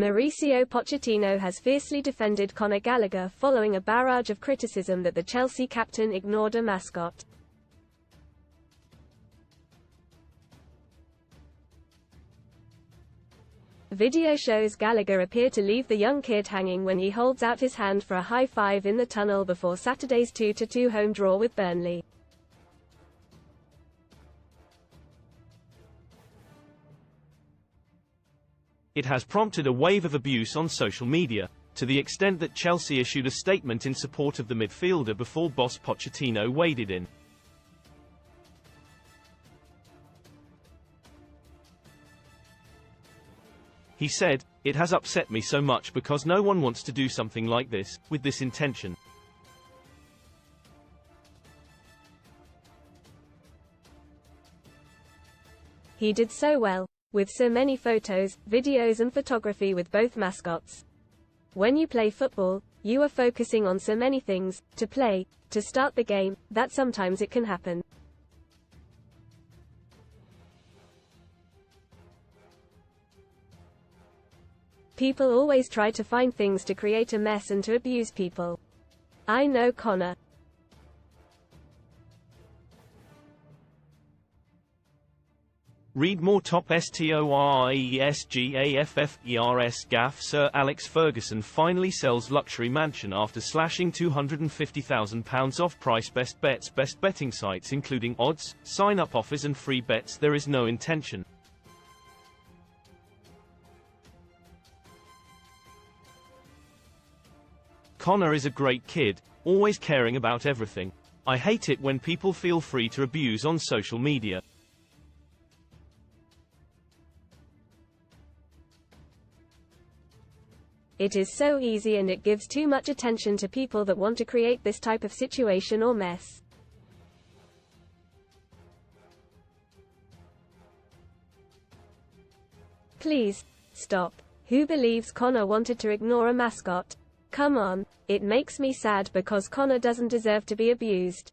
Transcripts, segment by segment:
Mauricio Pochettino has fiercely defended Conor Gallagher following a barrage of criticism that the Chelsea captain ignored a mascot. Video shows Gallagher appear to leave the young kid hanging when he holds out his hand for a high five in the tunnel before Saturday's 2-2 home draw with Burnley. It has prompted a wave of abuse on social media, to the extent that Chelsea issued a statement in support of the midfielder before boss Pochettino waded in. He said, "It has upset me so much because no one wants to do something like this, with this intention. He did so well, with so many photos, videos and photography with both mascots. When you play football, you are focusing on so many things, to play, to start the game, that sometimes it can happen. People always try to find things to create a mess and to abuse people. I know Conor. Read more. Top STORIESGAFFERS Gaff. Sir Alex Ferguson finally sells luxury mansion after slashing £250,000 off price. Best bets. Best betting sites including odds, sign-up offers and free bets. There is no intention. Conor is a great kid, always caring about everything. I hate it when people feel free to abuse on social media. It is so easy and it gives too much attention to people that want to create this type of situation or mess. Please, stop. Who believes Conor wanted to ignore a mascot? Come on, it makes me sad because Conor doesn't deserve to be abused.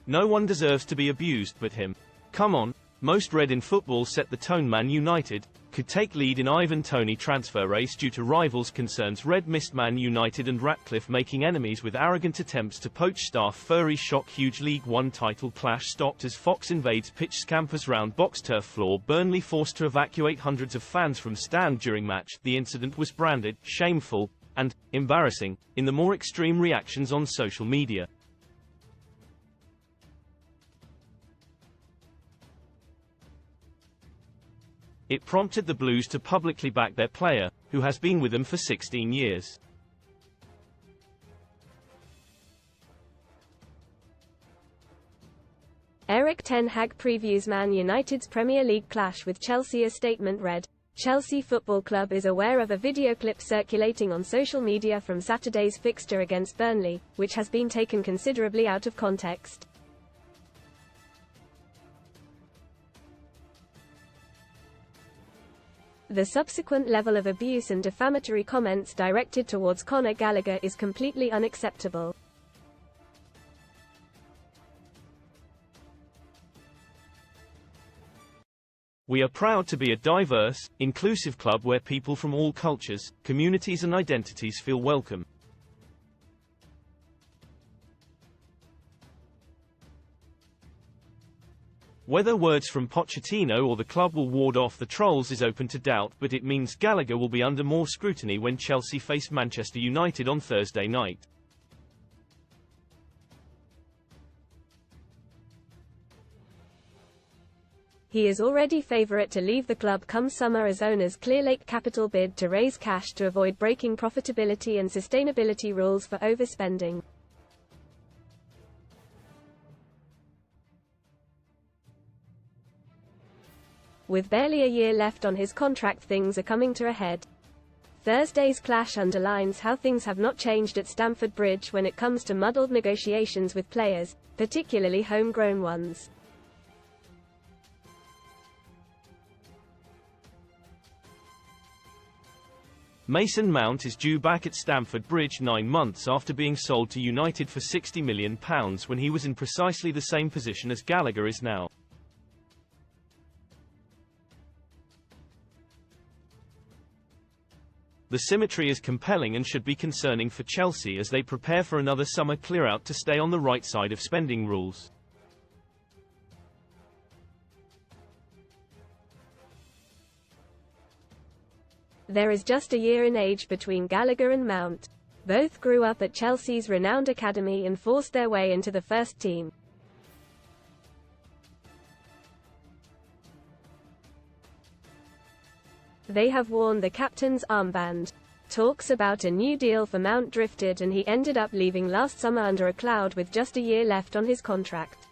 No one deserves to be abused but him. Come on. Most red in football set the tone. Man United could take lead in Ivan Toney transfer race due to rivals concerns. Red missed Man United and Ratcliffe making enemies with arrogant attempts to poach staff. Furry shock. Huge League One title clash stopped as Fox invades pitch. Scampers round box turf floor. Burnley forced to evacuate hundreds of fans from stand during match. The incident was branded shameful and embarrassing in the more extreme reactions on social media. It prompted the Blues to publicly back their player, who has been with them for 16 years. Erik ten Hag previews Man United's Premier League clash with Chelsea. A statement read, Chelsea Football Club is aware of a video clip circulating on social media from Saturday's fixture against Burnley, which has been taken considerably out of context. The subsequent level of abuse and defamatory comments directed towards Conor Gallagher is completely unacceptable. We are proud to be a diverse, inclusive club where people from all cultures, communities and identities feel welcome. Whether words from Pochettino or the club will ward off the trolls is open to doubt, but it means Gallagher will be under more scrutiny when Chelsea face Manchester United on Thursday night. He is already favourite to leave the club come summer as owners Clearlake Capital bid to raise cash to avoid breaking profitability and sustainability rules for overspending. With barely a year left on his contract, things are coming to a head. Thursday's clash underlines how things have not changed at Stamford Bridge when it comes to muddled negotiations with players, particularly homegrown ones. Mason Mount is due back at Stamford Bridge 9 months after being sold to United for £60 million when he was in precisely the same position as Gallagher is now. The symmetry is compelling and should be concerning for Chelsea as they prepare for another summer clear-out to stay on the right side of spending rules. There is just a year in age between Gallagher and Mount. Both grew up at Chelsea's renowned academy and forced their way into the first team. They have worn the captain's armband. Talks about a new deal for Mount drifted and he ended up leaving last summer under a cloud with just a year left on his contract.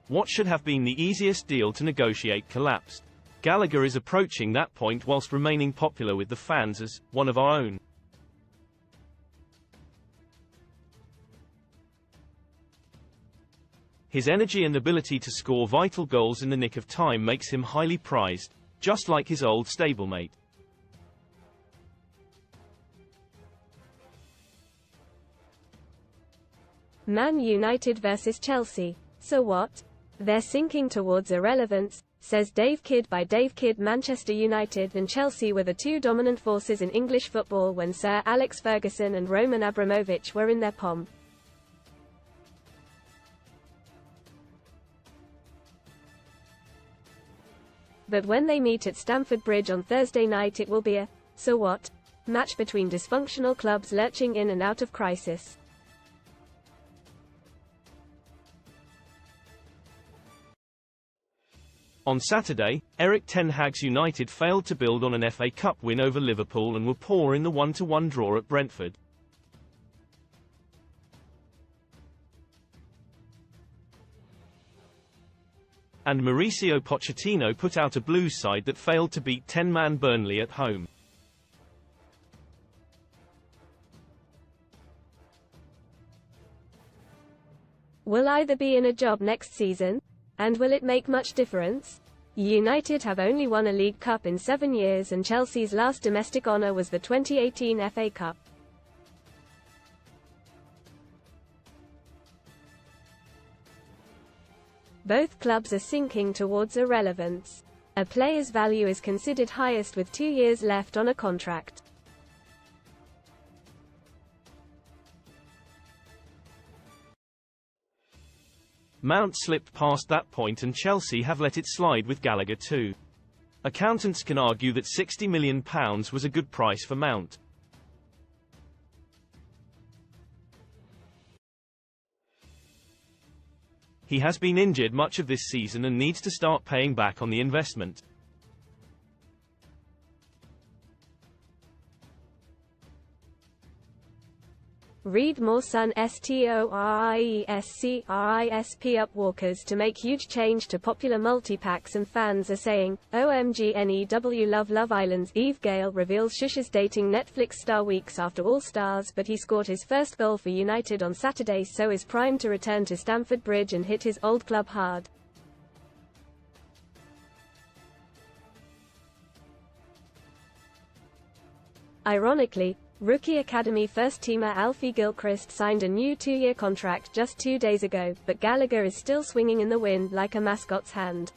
What should have been the easiest deal to negotiate collapsed. Gallagher is approaching that point whilst remaining popular with the fans as one of our own. His energy and ability to score vital goals in the nick of time makes him highly prized, just like his old stablemate. Man United vs Chelsea. So what? They're sinking towards irrelevance, says Dave Kidd by Dave Kidd. Manchester United and Chelsea were the two dominant forces in English football when Sir Alex Ferguson and Roman Abramovich were in their pomp. But when they meet at Stamford Bridge on Thursday night, it will be a so what match between dysfunctional clubs lurching in and out of crisis. On Saturday, Erik ten Hag's United failed to build on an FA Cup win over Liverpool and were poor in the 1-1 draw at Brentford. And Mauricio Pochettino put out a Blues side that failed to beat 10-man Burnley at home. Will either be in a job next season? And will it make much difference? United have only won a League Cup in 7 years and Chelsea's last domestic honour was the 2018 FA Cup. Both clubs are sinking towards irrelevance. A player's value is considered highest with 2 years left on a contract. Mount slipped past that point and Chelsea have let it slide with Gallagher too. Accountants can argue that £60 million was a good price for Mount. He has been injured much of this season and needs to start paying back on the investment. Read more. Sun STORIESCRISP Upwalkers to make huge change to popular multi-packs and fans are saying, OMG NEW Love Island's Eve Gale reveals Shush is dating Netflix star weeks after All Stars, but he scored his first goal for United on Saturday, so is primed to return to Stamford Bridge and hit his old club hard. Ironically, rookie academy first-teamer Alfie Gilchrist signed a new 2-year contract just 2 days ago, but Gallagher is still swinging in the wind like a mascot's hand.